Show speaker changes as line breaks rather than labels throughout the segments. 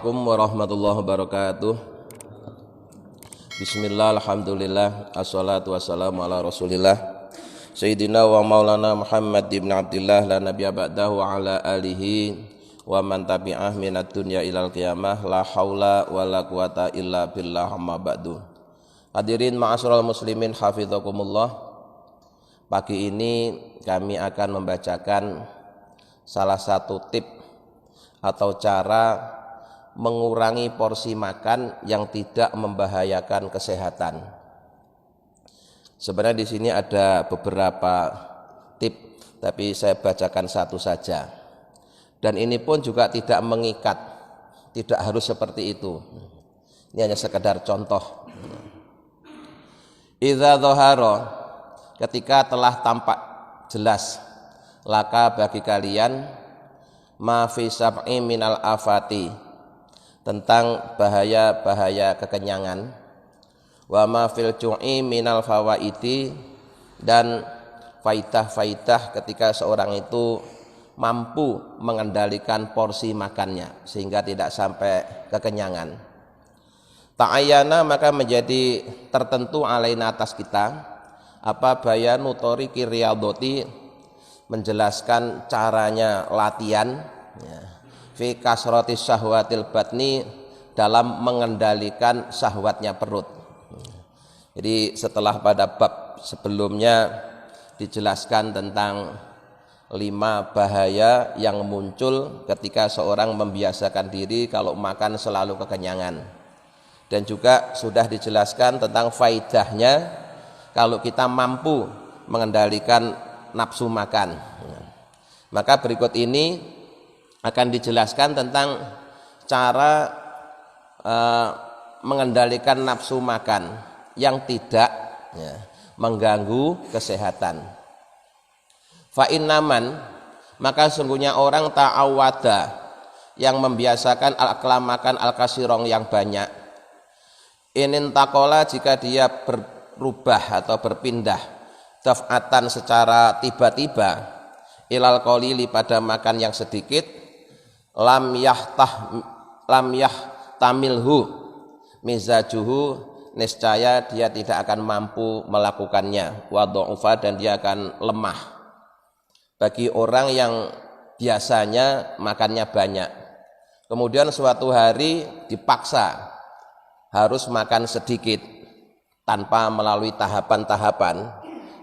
Assalamualaikum warahmatullahi wabarakatuh. Bismillah, alhamdulillah, assalatu wassalamu ala rasulillah Sayyidina wa maulana Muhammad ibn Abdillah la nabiyya ba'dahu wa ala alihi wa man tabi'ah minad dunya ilal qiyamah la haula wa la quwata illa billah amma ba'du. Hadirin ma'asyiral muslimin hafizakumullah. Pagi ini kami akan membacakan salah satu tip atau cara mengurangi porsi makan yang tidak membahayakan kesehatan. Sebenarnya di sini ada beberapa tip, tapi saya bacakan satu saja. Dan ini pun juga tidak mengikat, tidak harus seperti itu. Ini hanya sekedar contoh. Idza dhahara, ketika telah tampak jelas, laka bagi kalian ma fi sab'i minal afati, tentang bahaya-bahaya kekenyangan, wa ma fil ju'i minal fawaidi, dan faidah-faidah ketika seorang itu mampu mengendalikan porsi makannya sehingga tidak sampai kekenyangan. Ta'ayyana, maka menjadi tertentu alaina atas kita apa bayanu tariqi riyadhati, menjelaskan caranya latihan fi kasratis syahwatil batni, dalam mengendalikan syahwatnya perut. Jadi setelah pada bab sebelumnya dijelaskan tentang 5 bahaya yang muncul ketika seorang membiasakan diri kalau makan selalu kekenyangan, dan juga sudah dijelaskan tentang faidahnya kalau kita mampu mengendalikan nafsu makan. Maka berikut ini akan dijelaskan tentang cara mengendalikan nafsu makan yang tidak mengganggu kesehatan. Fa innaman, maka sungguhnya orang ta'awwada, yang membiasakan al-akla, makan al-kasirong yang banyak, inin takola, jika dia berubah atau berpindah daf'atan secara tiba-tiba, ilal qalili, pada makan yang sedikit, lam yahtamilhu mizajuhu, niscaya dia tidak akan mampu melakukannya, wa dha'ufa, dan dia akan lemah. Bagi orang yang biasanya makannya banyak, kemudian suatu hari dipaksa harus makan sedikit tanpa melalui tahapan-tahapan,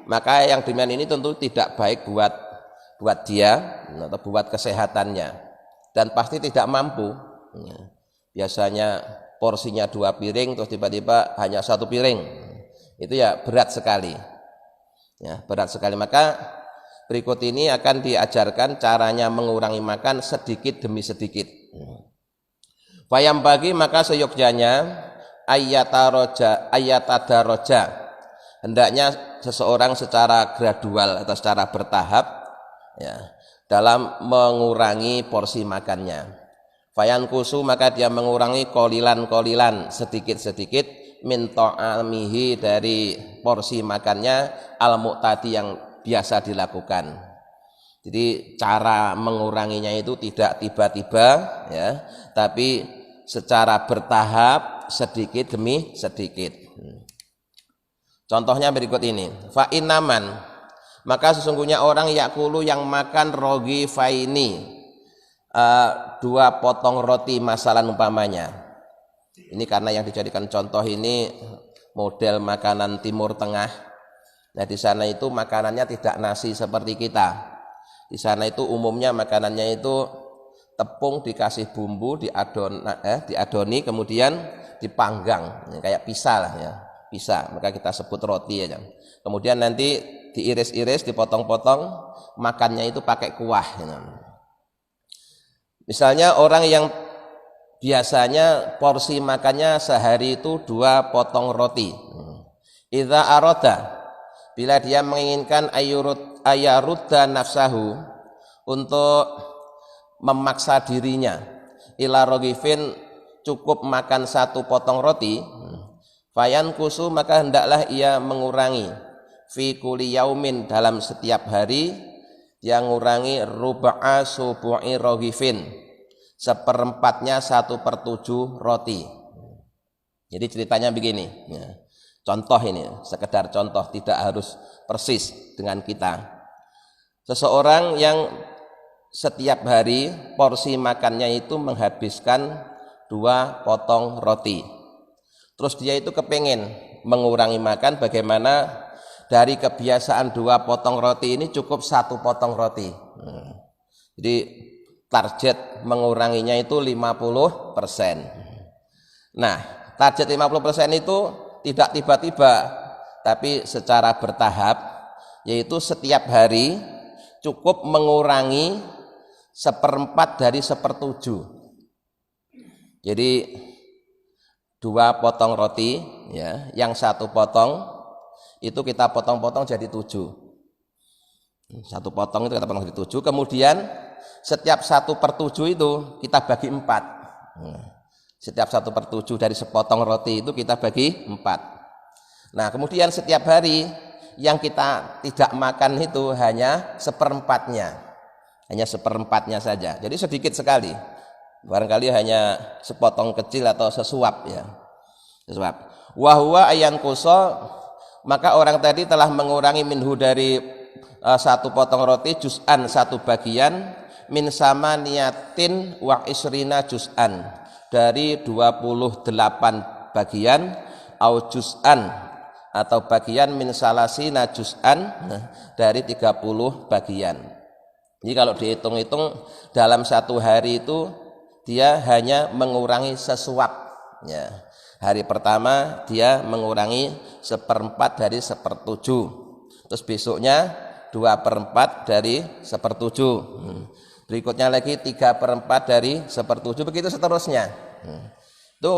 maka yang demikian ini tentu tidak baik buat dia atau buat kesehatannya, dan pasti tidak mampu. Biasanya porsinya 2 piring terus tiba-tiba hanya 1 piring, itu ya berat sekali, berat sekali. Maka berikut ini akan diajarkan caranya mengurangi makan sedikit demi sedikit. Fayam bagi, maka seyogyanya ayatadaroja, hendaknya seseorang secara gradual atau secara bertahap dalam mengurangi porsi makannya. Fayan kusu, maka dia mengurangi kolilan, sedikit-sedikit, min ta'amihi, dari porsi makannya, al-mu'tadi, yang biasa dilakukan. Jadi cara menguranginya itu tidak tiba-tiba, tapi secara bertahap, sedikit demi sedikit. Contohnya berikut ini. Fa innaman, maka sesungguhnya orang yakulu, yang makan rogi faini, 2 potong roti masalan umpamanya. Ini karena yang dijadikan contoh ini model makanan Timur Tengah. Nah, di sana itu makanannya tidak nasi seperti kita. Di sana itu umumnya makanannya itu tepung dikasih bumbu, diadoni, kemudian dipanggang, kayak pisa lah ya. Bisa, maka kita sebut roti aja. Kemudian nanti diiris-iris, dipotong-potong, makannya itu pakai kuah. Misalnya orang yang biasanya porsi makannya sehari itu 2 potong roti. Idza aroda, bila dia menginginkan ayarudda nafsahu, untuk memaksa dirinya, ila rogifin, cukup makan 1 potong roti, fayan kusu, maka hendaklah ia mengurangi, fi kulli yaumin, dalam setiap hari dia mengurangi ruba'a subu'i roghifin, seperempatnya 1/7 roti. Jadi ceritanya begini, ya. Contoh ini, sekedar contoh, tidak harus persis dengan kita. Seseorang yang setiap hari porsi makannya itu menghabiskan 2 potong roti. Terus dia itu kepengen mengurangi makan, bagaimana dari kebiasaan 2 potong roti ini cukup 1 potong roti. Jadi target menguranginya itu 50%. Nah, target 50% itu tidak tiba-tiba, tapi secara bertahap, yaitu setiap hari cukup mengurangi 1/4 dari 1/7. Jadi 2 potong roti, ya, yang 1 potong itu kita potong-potong jadi 7. 1 potong itu kita potong jadi 7. Kemudian setiap 1/7 itu kita bagi 4. Setiap 1/7 dari sepotong roti itu kita bagi 4. Nah, kemudian setiap hari yang kita tidak makan itu hanya 1/4-nya. Hanya 1/4-nya saja. Jadi sedikit sekali. Barangkali hanya sepotong kecil atau sesuap, ya. Sesuap. Wa huwa ayan kuso, maka orang tadi telah mengurangi minhu dari 1 potong roti juz'an 1 bagian, min sama niyatin wa isrina juz'an, dari 28 bagian, au juz'an atau bagian min salasina juz'an, dari 30 bagian. Jadi kalau dihitung-hitung dalam 1 hari itu dia hanya mengurangi sesuap, ya. Hari pertama dia mengurangi 1/4 dari 1/7, terus besoknya 2/4 dari 1/7, berikutnya lagi 3/4 dari 1/7, begitu seterusnya. Itu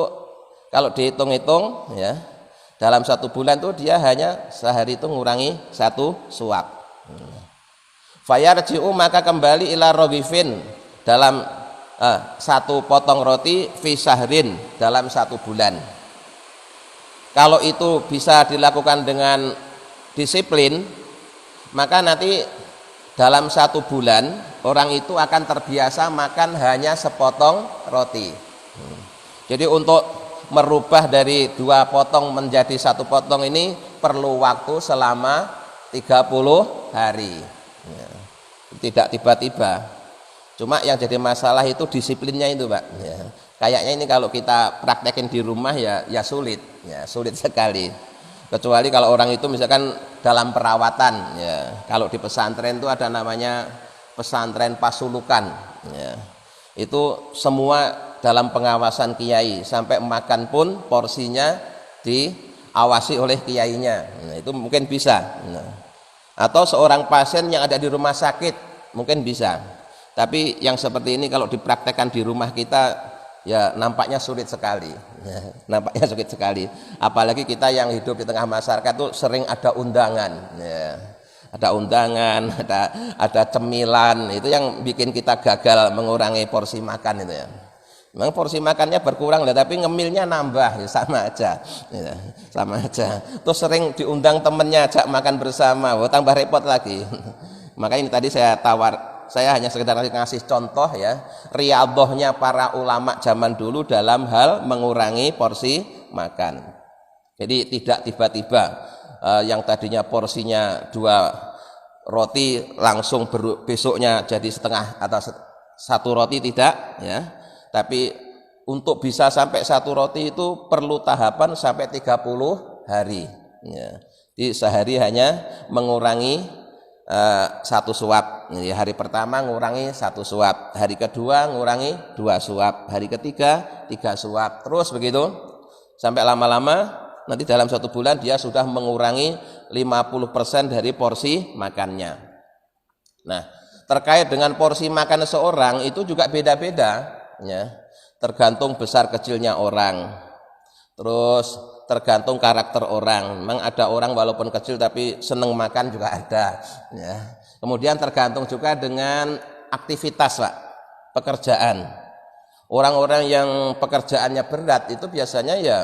kalau dihitung-hitung, ya, dalam 1 bulan itu dia hanya sehari itu mengurangi 1 suap. Fayarji'u, maka kembali ila rogifin, dalam 1 potong roti fi sahrin, dalam 1 bulan. Kalau itu bisa dilakukan dengan disiplin, maka nanti dalam 1 bulan orang itu akan terbiasa makan hanya sepotong roti. Jadi untuk merubah dari 2 potong menjadi 1 potong ini perlu waktu selama 30 hari. Ya. Tidak tiba-tiba. Cuma yang jadi masalah itu disiplinnya itu, Pak. Ya. Kayaknya ini kalau kita praktekin di rumah ya sulit, ya sulit sekali. Kecuali kalau orang itu misalkan dalam perawatan, ya. Kalau di pesantren itu ada namanya pesantren pasulukan, ya. Itu semua dalam pengawasan kiai, sampai makan pun porsinya diawasi oleh kiainya. Nah, itu mungkin bisa. Nah, atau seorang pasien yang ada di rumah sakit mungkin bisa. Tapi yang seperti ini kalau dipraktekkan di rumah kita, ya nampaknya sulit sekali. Ya, nampaknya sulit sekali. Apalagi kita yang hidup di tengah masyarakat itu sering ada undangan. Ya. Ada undangan, ada cemilan, itu yang bikin kita gagal mengurangi porsi makan itu, ya. Memang porsi makannya berkurang lah, tapi ngemilnya nambah, ya sama aja, ya, sama aja. Terus sering diundang temennya ajak makan bersama, tambah repot lagi. Maka ini tadi saya hanya sekedar ngasih contoh, ya, riyadhahnya para ulama zaman dulu dalam hal mengurangi porsi makan. Jadi tidak tiba-tiba yang tadinya porsinya 2 roti langsung besoknya jadi setengah atau 1 roti, tidak, ya. Tapi untuk bisa sampai 1 roti itu perlu tahapan sampai 30 hari, ya. Jadi sehari hanya mengurangi 1 suap. Jadi hari pertama mengurangi 1 suap, hari kedua mengurangi 2 suap, hari ketiga 3 suap, terus begitu sampai lama-lama nanti dalam 1 bulan dia sudah mengurangi 50% dari porsi makannya. Nah, terkait dengan porsi makan seorang itu juga beda-beda, ya, tergantung besar kecilnya orang, terus tergantung karakter orang. Memang ada orang walaupun kecil tapi seneng makan juga ada, ya. Kemudian tergantung juga dengan aktivitas, Pak, pekerjaan. Orang-orang yang pekerjaannya berat itu biasanya ya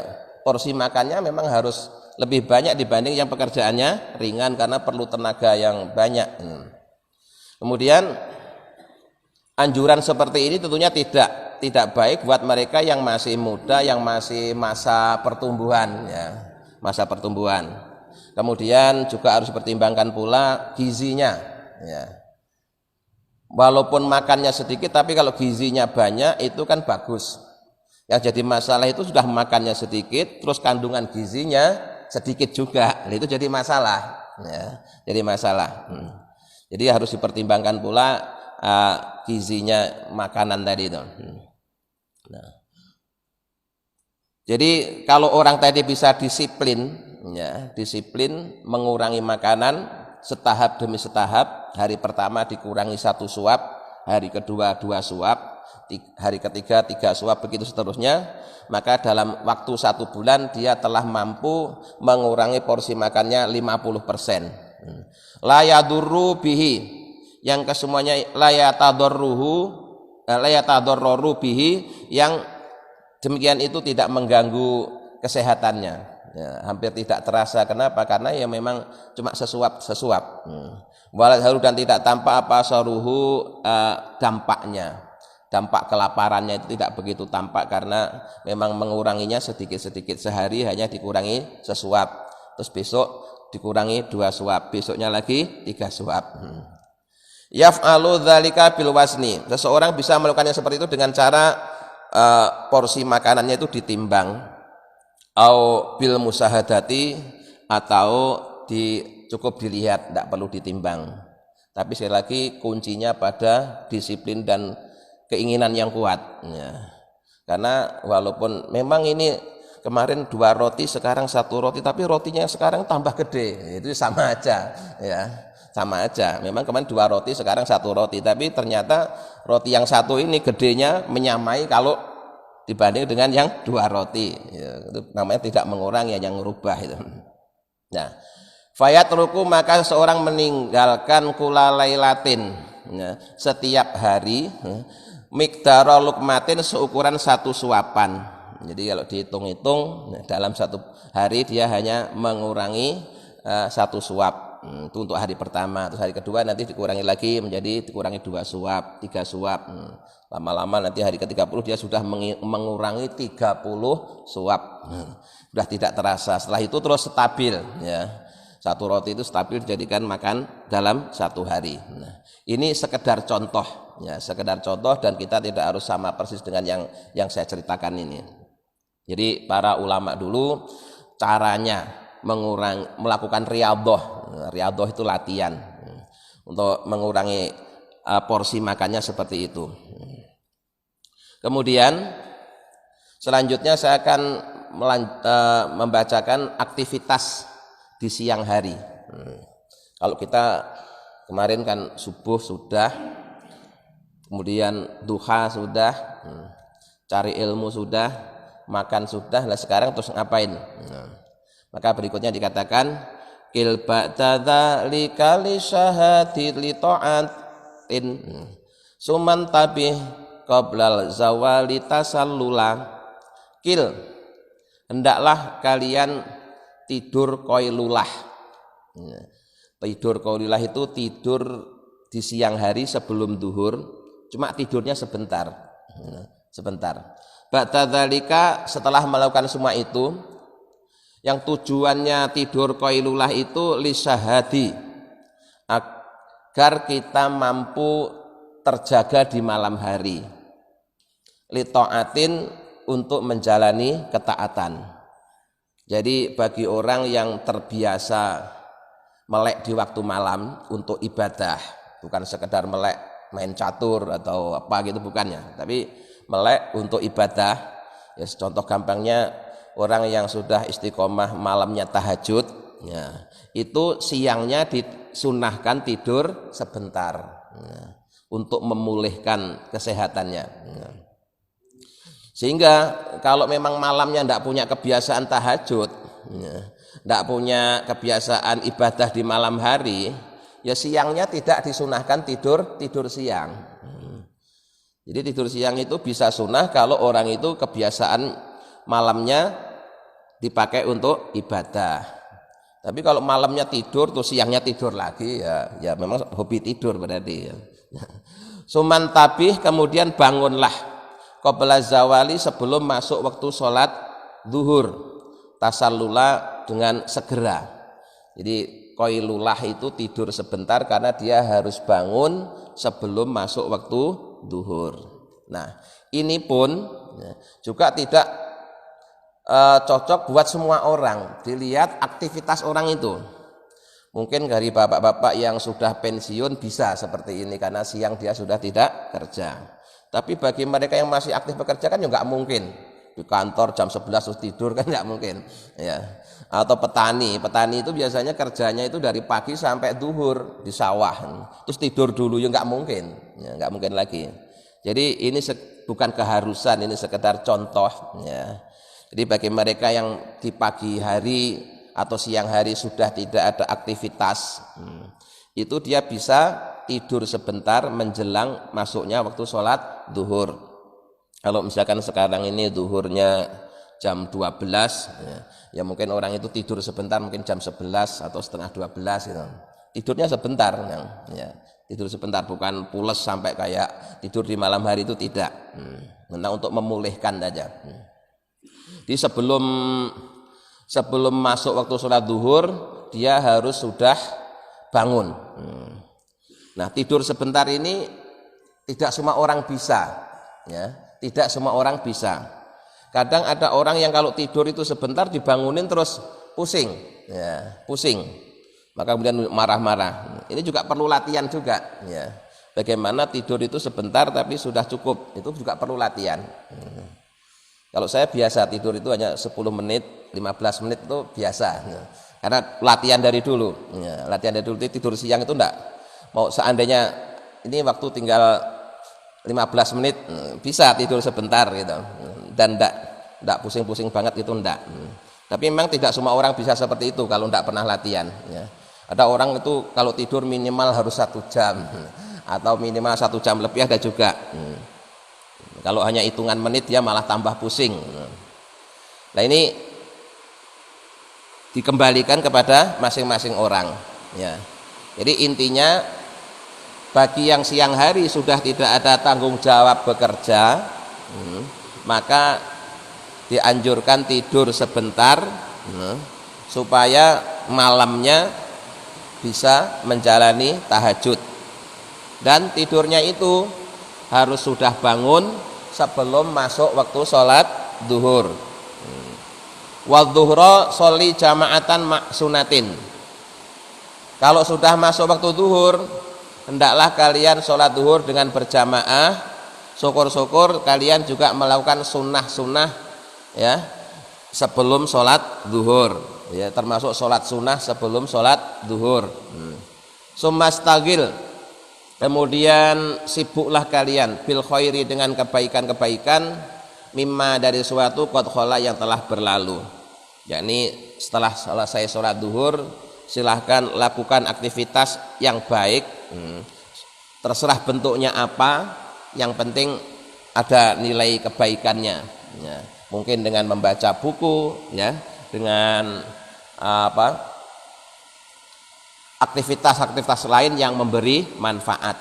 porsi makannya memang harus lebih banyak dibanding yang pekerjaannya ringan karena perlu tenaga yang banyak. Kemudian Anjuran seperti ini tentunya tidak baik buat mereka yang masih muda, yang masih masa pertumbuhan ya, masa pertumbuhan. Kemudian juga harus dipertimbangkan pula gizinya ya. Walaupun makannya sedikit tapi kalau gizinya banyak itu kan bagus. Yang jadi masalah itu sudah makannya sedikit terus kandungan gizinya sedikit juga. Itu jadi masalah ya. Jadi masalah. Jadi harus dipertimbangkan pula gizinya makanan tadi itu. Nah. Jadi kalau orang tadi bisa disiplin ya, disiplin mengurangi makanan setahap demi setahap, hari pertama dikurangi 1 suap, hari kedua 2 suap, hari ketiga 3 suap, begitu seterusnya, maka dalam waktu 1 bulan dia telah mampu mengurangi porsi makannya 50%. La yadurru bihi, yang kesemuanya la yatadarru bihi, yang demikian itu tidak mengganggu kesehatannya ya, hampir tidak terasa. Kenapa? Karena ya memang cuma sesuap waladharu, dan tidak tampak apa saruhu dampaknya, dampak kelaparannya itu tidak begitu tampak karena memang menguranginya sedikit-sedikit. Sehari hanya dikurangi sesuap, terus besok dikurangi 2 suap, besoknya lagi 3 suap. Yaf'alu dzalika bil wasni, seseorang bisa melakukannya seperti itu dengan cara porsi makanannya itu ditimbang, au bil musahadati, atau cukup dilihat, tidak perlu ditimbang. Tapi sekali lagi kuncinya pada disiplin dan keinginan yang kuat ya. Karena walaupun memang ini kemarin 2 roti sekarang 1 roti, tapi rotinya sekarang tambah gede, itu sama aja ya, sama aja. Memang kemarin 2 roti sekarang 1 roti, tapi ternyata roti yang 1 ini gedenya menyamai kalau dibanding dengan yang 2 roti ya, itu namanya tidak mengurangi, yang merubah itu. Nah, fayatruku, maka seorang meninggalkan kulalailatin ya, setiap hari miqdara lukmatin, seukuran 1 suapan. Jadi kalau dihitung-hitung dalam 1 hari dia hanya mengurangi 1 suap. Itu untuk hari pertama, terus hari kedua nanti dikurangi lagi menjadi dikurangi 2 suap, 3 suap. Lama-lama nanti hari ke-30 dia sudah mengurangi 30 suap. Sudah tidak terasa. Setelah itu terus stabil ya. 1 roti itu stabil dijadikan makan dalam 1 hari. Nah, ini sekedar contoh ya, sekedar contoh, dan kita tidak harus sama persis dengan yang saya ceritakan ini. Jadi para ulama dulu caranya melakukan riyadhah. Riyadhah itu latihan untuk mengurangi porsi makannya seperti itu. Kemudian selanjutnya saya akan membacakan aktivitas di siang hari. Kalau kita kemarin kan subuh sudah, kemudian duha sudah, cari ilmu sudah, makan sudah, lah sekarang terus ngapain? Maka berikutnya dikatakan il ba'da dzalika li syahadi li ta'atin suman tabih qablal zawali tasallula. Kil, hendaklah kalian tidur qailulah. Tidur qailulah itu tidur di siang hari sebelum duhur, cuma tidurnya sebentar. Sebentar. Ba'da dzalika, setelah melakukan semua itu, yang tujuannya tidur qailulah itu lisyahadi, agar kita mampu terjaga di malam hari, li ta'atin, untuk menjalani ketaatan. Jadi bagi orang yang terbiasa melek di waktu malam untuk ibadah, bukan sekedar melek main catur atau apa gitu, bukannya, tapi melek untuk ibadah ya. Contoh gampangnya, orang yang sudah istiqomah malamnya tahajud ya, itu siangnya disunahkan tidur sebentar ya, untuk memulihkan kesehatannya ya. Sehingga kalau memang malamnya tidak punya kebiasaan tahajud ya, tidak punya kebiasaan ibadah di malam hari, ya siangnya tidak disunahkan tidur siang. Jadi tidur siang itu bisa sunnah kalau orang itu kebiasaan malamnya dipakai untuk ibadah. Tapi kalau malamnya tidur terus siangnya tidur lagi ya memang hobi tidur berarti ya. Suman tabih, kemudian bangunlah qabla zawali, sebelum masuk waktu sholat zuhur, tasallula, dengan segera. Jadi qailulah itu tidur sebentar karena dia harus bangun sebelum masuk waktu zuhur. Nah, ini pun juga tidak cocok buat semua orang. Dilihat aktivitas orang itu. Mungkin dari bapak-bapak yang sudah pensiun bisa seperti ini karena siang dia sudah tidak kerja. Tapi bagi mereka yang masih aktif bekerja kan juga nggak mungkin. Di kantor jam 11 terus tidur kan nggak mungkin. Ya. Atau petani itu biasanya kerjanya itu dari pagi sampai zuhur di sawah. Terus tidur dulu ya nggak mungkin. Ya, nggak mungkin lagi. Jadi ini bukan keharusan, ini sekedar contoh. Ya. Jadi bagi mereka yang di pagi hari atau siang hari sudah tidak ada aktivitas, itu dia bisa tidur sebentar menjelang masuknya waktu sholat zuhur. Kalau misalkan sekarang ini zuhurnya jam 12, ya mungkin orang itu tidur sebentar, mungkin jam 11 atau setengah 12 gitu. Tidurnya sebentar, ya. Tidur sebentar, bukan pules sampai kayak tidur di malam hari, itu tidak. Nah, untuk memulihkan saja. Di sebelum masuk waktu sholat zuhur, dia harus sudah bangun. Nah, tidur sebentar ini tidak semua orang bisa, ya. Tidak semua orang bisa. Kadang ada orang yang kalau tidur itu sebentar dibangunin terus pusing, ya, pusing. Maka kemudian marah-marah. Ini juga perlu latihan juga, ya. Bagaimana tidur itu sebentar tapi sudah cukup, itu juga perlu latihan. Kalau saya biasa tidur itu hanya 10 menit, 15 menit itu biasa. Karena latihan dari dulu. Ya, latihan dari dulu, tidur siang itu enggak. Mau seandainya ini waktu tinggal 15 menit, bisa tidur sebentar gitu. Dan enggak pusing-pusing banget itu enggak. Tapi memang tidak semua orang bisa seperti itu kalau enggak pernah latihan. Ya. Ada orang itu kalau tidur minimal harus 1 jam. Atau minimal 1 jam lebih ada juga. Kalau hanya hitungan menit dia malah tambah pusing. Nah, ini dikembalikan kepada masing-masing orang, ya. Jadi intinya bagi yang siang hari sudah tidak ada tanggung jawab bekerja, maka dianjurkan tidur sebentar, supaya malamnya bisa menjalani tahajud. Dan tidurnya itu harus sudah bangun sebelum masuk waktu sholat zuhur. Wa dhuhra sholli jama'atan maksunatin. Kalau sudah masuk waktu zuhur, hendaklah kalian sholat zuhur dengan berjamaah. Syukur-syukur kalian juga melakukan sunnah-sunnah, ya, sebelum sholat zuhur, ya, termasuk sholat sunnah sebelum sholat zuhur. Sumastagil, kemudian sibuklah kalian bil khairi, dengan kebaikan-kebaikan, mimma, dari suatu qad khala, yang telah berlalu. Yakni setelah selesai sholat zuhur, silahkan lakukan aktivitas yang baik, terserah bentuknya apa, yang penting ada nilai kebaikannya, ya. Mungkin dengan membaca buku, ya, dengan aktivitas-aktivitas lain yang memberi manfaat.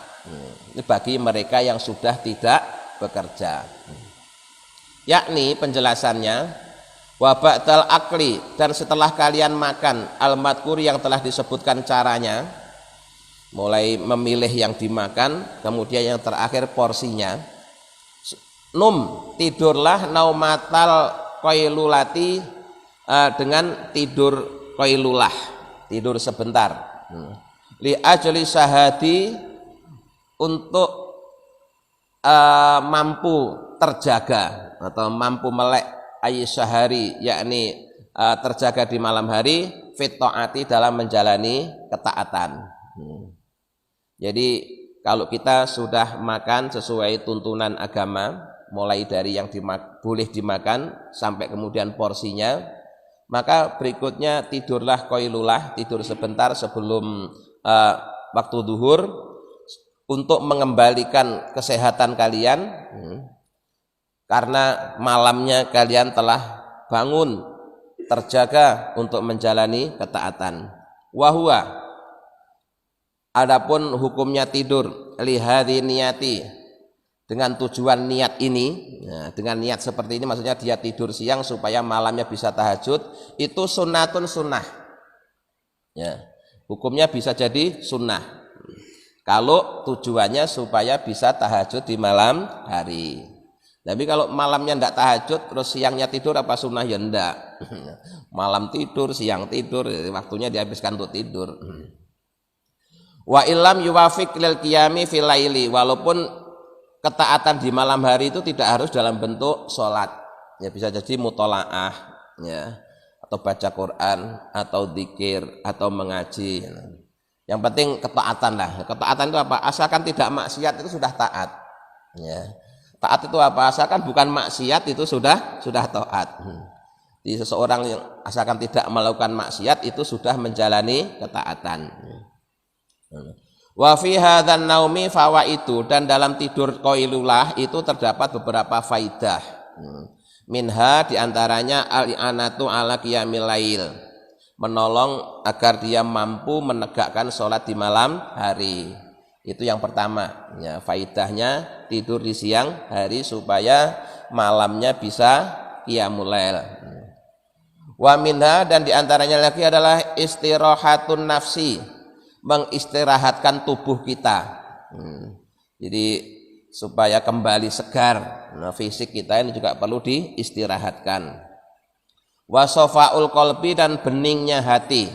Ini bagi mereka yang sudah tidak bekerja. Yakni penjelasannya, wa ba'dal akli, dan setelah kalian makan, al-madkur, yang telah disebutkan caranya, mulai memilih yang dimakan, kemudian yang terakhir porsinya. Tidurlah naumatal qailulati, dengan tidur qailulah, tidur sebentar. Li ajli syahadi, untuk mampu terjaga atau mampu melek, ay syahari, yakni terjaga di malam hari, fit taati, dalam menjalani ketaatan. Jadi kalau kita sudah makan sesuai tuntunan agama, mulai dari yang boleh dimakan sampai kemudian porsinya, maka berikutnya tidurlah qailulah, tidur sebentar sebelum waktu zuhur, untuk mengembalikan kesehatan kalian, karena malamnya kalian telah bangun terjaga untuk menjalani ketaatan. Wahwa, adapun hukumnya tidur, lihadhi niyati, dengan tujuan niat ini, dengan niat seperti ini maksudnya dia tidur siang supaya malamnya bisa tahajud, itu sunnatun sunnah. Ya, hukumnya bisa jadi sunnah. Kalau tujuannya supaya bisa tahajud di malam hari. Tapi kalau malamnya ndak tahajud terus siangnya tidur apa sunnah ya ndak. Malam tidur, siang tidur, waktunya dihabiskan untuk tidur. Wa illam yuwafiq lil qiyami fil laili, walaupun ketaatan di malam hari itu tidak harus dalam bentuk sholat, ya bisa jadi mutolaah, ya, atau baca Quran, atau dzikir, atau mengaji. Yang penting ketaatan lah. Ketaatan itu apa? Asalkan tidak maksiat itu sudah taat. Ya. Taat itu apa? Asalkan bukan maksiat itu sudah taat. Jadi seseorang yang asalkan tidak melakukan maksiat itu sudah menjalani ketaatan. Wa fi hadzal naumi fawaidu, dan dalam tidur qailulah itu terdapat beberapa faidah. Minha diantaranya al-i'anatu ala qiyamil lail, menolong agar dia mampu menegakkan sholat di malam hari. Itu yang pertama, ya, faidahnya tidur di siang hari supaya malamnya bisa qiyamul lail. Wa minha, dan diantaranya lagi adalah istirahatun nafsi, mengistirahatkan tubuh kita. Jadi supaya kembali segar, fisik kita ini juga perlu diistirahatkan. Wa sofaul qalbi, dan beningnya hati,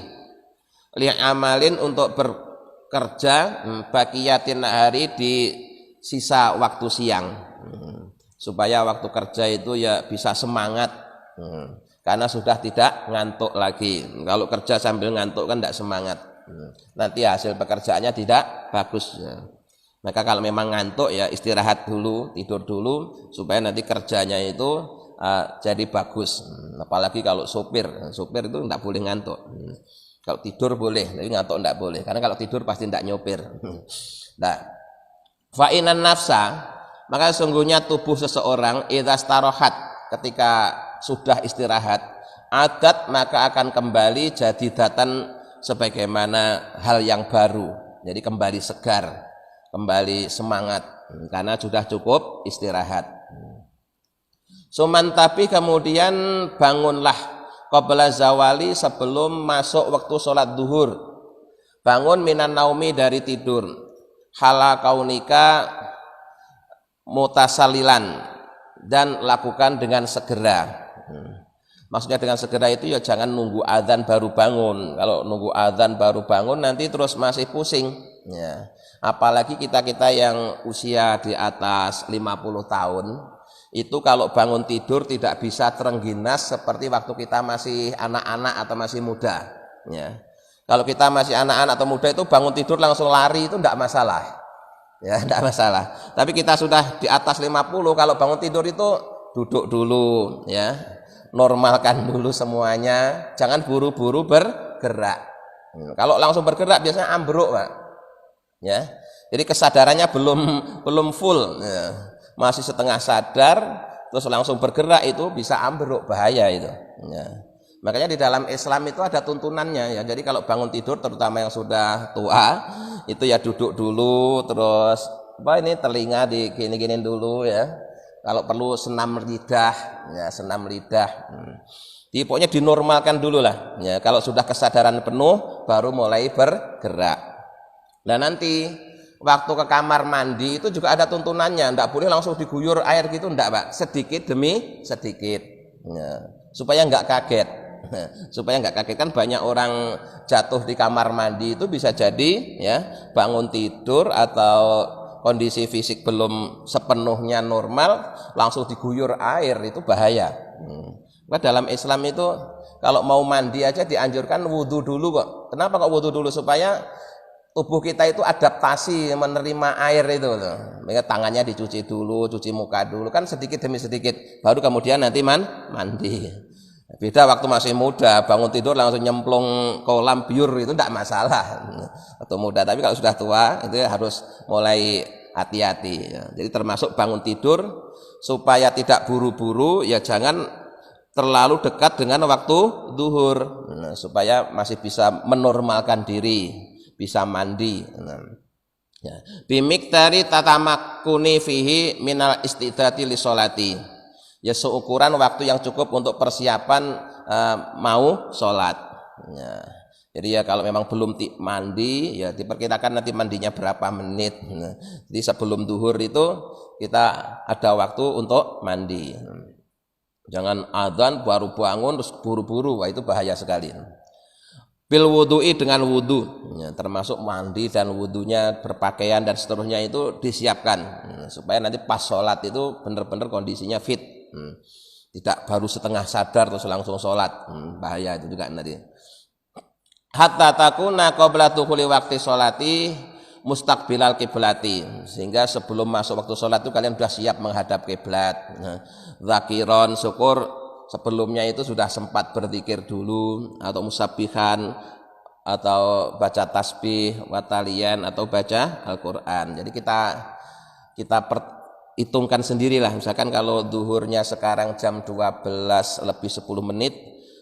li amalin, untuk bekerja baqiyatin hari, di sisa waktu siang, supaya waktu kerja itu ya bisa semangat, karena sudah tidak ngantuk lagi. Kalau kerja sambil ngantuk kan tidak semangat, nanti hasil pekerjaannya tidak bagus. Maka kalau memang ngantuk ya istirahat dulu, tidur dulu, supaya nanti kerjanya itu jadi bagus. Apalagi kalau sopir itu tidak boleh ngantuk. Kalau tidur boleh, tapi ngantuk tidak boleh, karena kalau tidur pasti tidak nyopir. Nah, fa'inan nafsa, maka sesungguhnya tubuh seseorang idza starohat, ketika sudah istirahat, adat maka akan kembali jadi datan sebagaimana hal yang baru. Jadi kembali segar, kembali semangat, karena sudah cukup istirahat. Suman, tapi kemudian bangunlah qabla zawali, sebelum masuk waktu sholat duhur. Bangun minan naumi, dari tidur, hala kaunika mutasalilan, dan lakukan dengan segera. Maksudnya dengan segera itu ya jangan nunggu adzan baru bangun. Kalau nunggu adzan baru bangun nanti terus masih pusing, ya. Apalagi kita-kita yang usia di atas 50 tahun, itu kalau bangun tidur tidak bisa terengginas seperti waktu kita masih anak-anak atau masih muda, ya. Kalau kita masih anak-anak atau muda itu bangun tidur langsung lari itu tidak masalah, ya, tidak masalah. Tapi kita sudah di atas 50, kalau bangun tidur itu duduk dulu, ya, normalkan dulu semuanya, jangan buru-buru bergerak. Kalau langsung bergerak biasanya ambruk, Pak. Ya, jadi kesadarannya belum full, ya. Masih setengah sadar terus langsung bergerak itu bisa ambruk, bahaya itu, ya. Makanya di dalam Islam itu ada tuntunannya, ya. Jadi kalau bangun tidur terutama yang sudah tua itu ya duduk dulu, terus telinga di gini-gini dulu, ya. Kalau perlu senam lidah, ya, senam lidah. Jadi pokoknya dinormalkan dulu lah, ya. Kalau sudah kesadaran penuh baru mulai bergerak. Nah nanti waktu ke kamar mandi itu juga ada tuntunannya, tidak boleh langsung diguyur air gitu, enggak, Pak. Sedikit demi sedikit, ya, supaya enggak kaget. Supaya enggak kaget, kan banyak orang jatuh di kamar mandi itu bisa jadi, ya, bangun tidur atau kondisi fisik belum sepenuhnya normal langsung diguyur air, itu bahaya. Nah, dalam Islam itu kalau mau mandi aja dianjurkan wudhu dulu kok. Kenapa kok wudhu dulu? Supaya tubuh kita itu adaptasi menerima air itu loh. Tangannya dicuci dulu, cuci muka dulu, kan sedikit demi sedikit, baru kemudian nanti mandi. Beda waktu masih muda, bangun tidur langsung nyemplung kolam biur, itu tidak masalah waktu muda. Tapi kalau sudah tua itu harus mulai hati-hati, ya. Jadi termasuk bangun tidur supaya tidak buru-buru, ya jangan terlalu dekat dengan waktu zuhur, supaya masih bisa menormalkan diri, bisa mandi. Ya. Bimiktari tatamakuni fihi minal istidati li sholati. Ya seukuran waktu yang cukup untuk persiapan mau sholat. Ya. Jadi ya kalau memang belum mandi, ya diperkirakan nanti mandinya berapa menit. Nah, jadi sebelum duhur itu kita ada waktu untuk mandi. Jangan adzan baru bangun terus buru-buru, wah itu bahaya sekali. Bil wudu'i dengan wudu, ya, termasuk mandi dan wudunya, berpakaian dan seterusnya itu disiapkan supaya nanti pas sholat itu benar-benar kondisinya fit, tidak baru setengah sadar terus langsung sholat, bahaya itu juga nanti. Hatta takuna qabla dukhuli waqti sholati mustaqbilal kiblati, sehingga sebelum masuk waktu sholat itu kalian sudah siap menghadap kiblat. Zakiron, syukur sebelumnya itu sudah sempat berzikir dulu atau musabbihan atau baca tasbih, watalian atau baca Al-Qur'an. Jadi kita hitungkan sendirilah, misalkan kalau duhurnya sekarang jam 12 lebih 10 menit,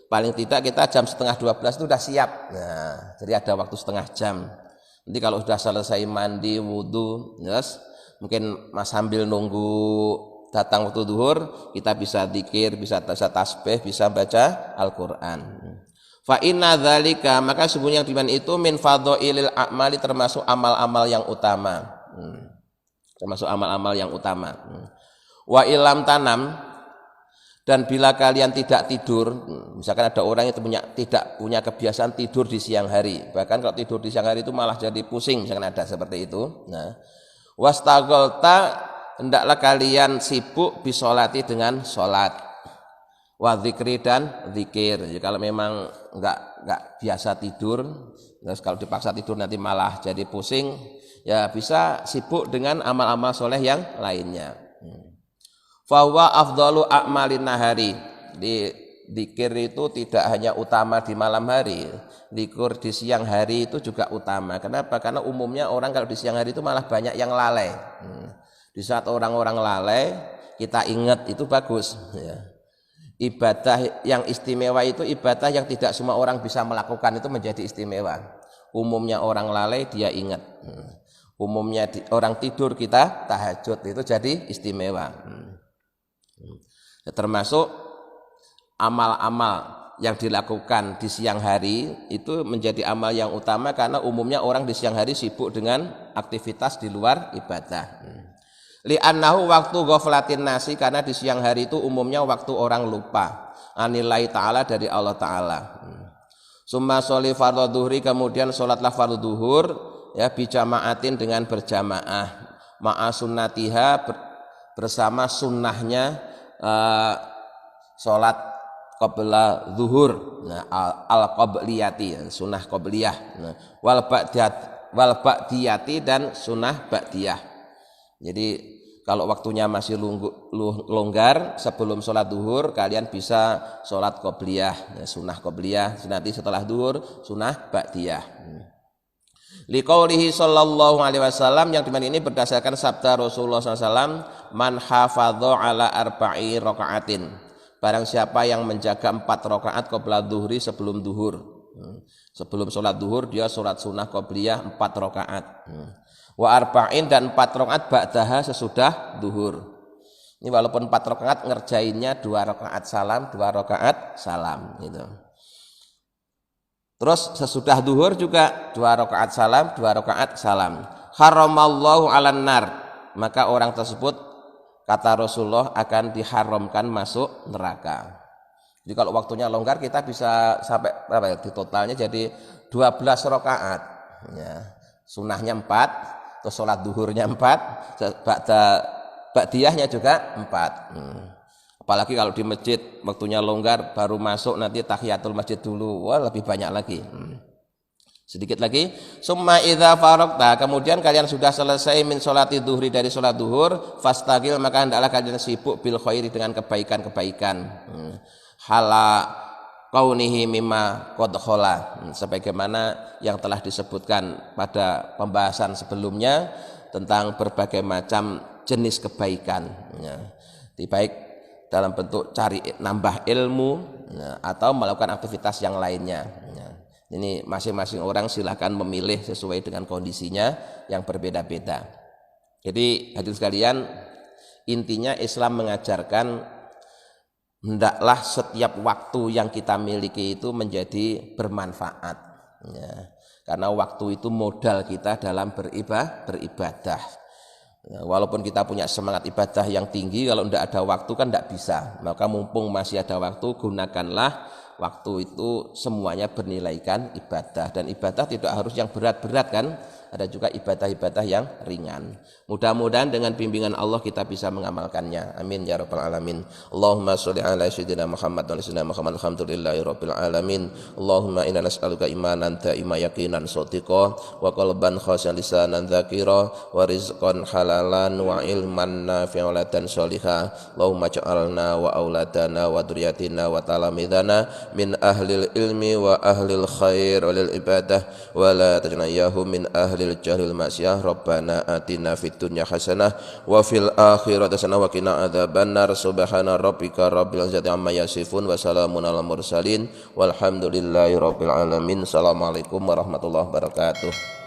paling tidak kita jam setengah 12 itu sudah siap. Nah, jadi ada waktu setengah jam. Nanti kalau sudah selesai mandi, wudu, yes, mungkin mas sambil nunggu datang waktu duhur, kita bisa dzikir, bisa tasbih, bisa baca Al-Qur'an. Fa inna dzalika, maka sesungguhnya yang dimana itu min fadhailil a'mali, termasuk amal-amal yang utama. Termasuk amal-amal yang utama. Wa ilam tanam, dan bila kalian tidak tidur, misalkan ada orang yang tidak punya kebiasaan tidur di siang hari, bahkan kalau tidur di siang hari itu malah jadi pusing, misalkan ada seperti itu. Nah, wastaghalta, hendaklah kalian sibuk bisolati dengan sholat, wa dzikri dan zikir. Jadi kalau memang enggak biasa tidur, terus kalau dipaksa tidur nanti malah jadi pusing, ya bisa sibuk dengan amal-amal soleh yang lainnya. Fahuwa afdalu a'malin nahari. Di zikir itu tidak hanya utama di malam hari, zikir di siang hari itu juga utama. Kenapa? Karena umumnya orang kalau di siang hari itu malah banyak yang lalai. Di saat orang-orang lalai, kita ingat itu bagus. Ya. Ibadah yang istimewa itu ibadah yang tidak semua orang bisa melakukan, itu menjadi istimewa. Umumnya orang lalai dia ingat. Umumnya orang tidur kita tahajud, itu jadi istimewa. Termasuk amal-amal yang dilakukan di siang hari itu menjadi amal yang utama, karena umumnya orang di siang hari sibuk dengan aktivitas di luar ibadah. Li'annahu waktu ghaflatin nasi, karena di siang hari itu umumnya waktu orang lupa anillahi ta'ala, dari Allah Ta'ala. Summa sholli fardhu dhuhri, kemudian sholatlah fardhu duhur, ya, bijamaatin dengan berjamaah, ma'a sunnatiha, bersama sunnahnya sholat qabla zuhur, nah, al-qabliyati, sunnah qabliyah, nah, wal ba'diyati, dan sunnah ba'diyah. Jadi kalau waktunya masih longgar sebelum sholat duhur, kalian bisa sholat qabliyah, sunnah qabliyah. Nanti setelah duhur sunnah ba'diyah. Liqaulihi sallallahu alaihi wasallam, yang dimana ini berdasarkan sabda Rasulullah SAW, man hafadha ala arba'i raka'atin, barang siapa yang menjaga 4 rakaat qabla duhri, sebelum duhur. Sebelum sholat duhur dia sholat sunnah qabliyah 4 rakaat. Wa arba'in, dan 4 rakaat ba'daha, sesudah duhur. Ini walaupun 4 rakaat ngerjainnya 2 rakaat salam, 2 rakaat salam gitu. Terus sesudah duhur juga 2 rakaat salam, 2 rakaat salam. Haramallahu 'alan nar, maka orang tersebut, kata Rasulullah, akan diharamkan masuk neraka. Jadi kalau waktunya longgar kita bisa sampai berapa ya, di totalnya jadi 12 rakaat. Ya. Sunnahnya 4, terus sholat duhurnya 4, ba'diyahnya juga 4. Apalagi kalau di masjid waktunya longgar, baru masuk nanti tahiyatul masjid dulu, wah lebih banyak lagi. Sedikit lagi, summa idza faraqta, kemudian kalian sudah selesai min sholati duhri, dari sholat duhur, fastagil, maka hendaklah kalian sibuk bil khairi, dengan kebaikan-kebaikan. Hala kaunihi mimma qad khala, sebagaimana yang telah disebutkan pada pembahasan sebelumnya tentang berbagai macam jenis kebaikan, ya. Baik dalam bentuk cari nambah ilmu, ya, atau melakukan aktivitas yang lainnya, ya. Ini masing-masing orang silahkan memilih sesuai dengan kondisinya yang berbeda-beda. Jadi hadirin sekalian, intinya Islam mengajarkan hendaklah setiap waktu yang kita miliki itu menjadi bermanfaat, ya. Karena waktu itu modal kita dalam beribadah. Ya, walaupun kita punya semangat ibadah yang tinggi, kalau tidak ada waktu kan tidak bisa. Maka mumpung masih ada waktu, gunakanlah waktu itu semuanya bernilaikan ibadah. Dan ibadah tidak harus yang berat-berat kan, ada juga ibadah-ibadah yang ringan. Mudah-mudahan dengan bimbingan Allah kita bisa mengamalkannya. Amin ya rabbal alamin. Allahumma sholli ala sayyidina Muhammad wa ala sayyidina Muhammad. Alhamdulillahi rabbil alamin. Allahumma inna nas'aluka imanan da'ima yaqinan shadiqa wa qalban khashian lisanan dzakira wa rizqan halalan wa ilman nafi'an wa ladan sholihah. Allahumma ja'alna wa auladana wa dzurriyyatina wa talamidana min ahlil ilmi wa ahlil khair wa lil ibadah wa la taj'alna min ahlil jahlil masyah. Rabbana atina fid dunya hasanah wa fil akhirati hasanah wa qina adzabannar. Subhana rabbika rabbil izzati amma yasifun wa salamun alal mursalin walhamdulillahi rabbil alamin. Assalamualaikum warahmatullahi wabarakatuh.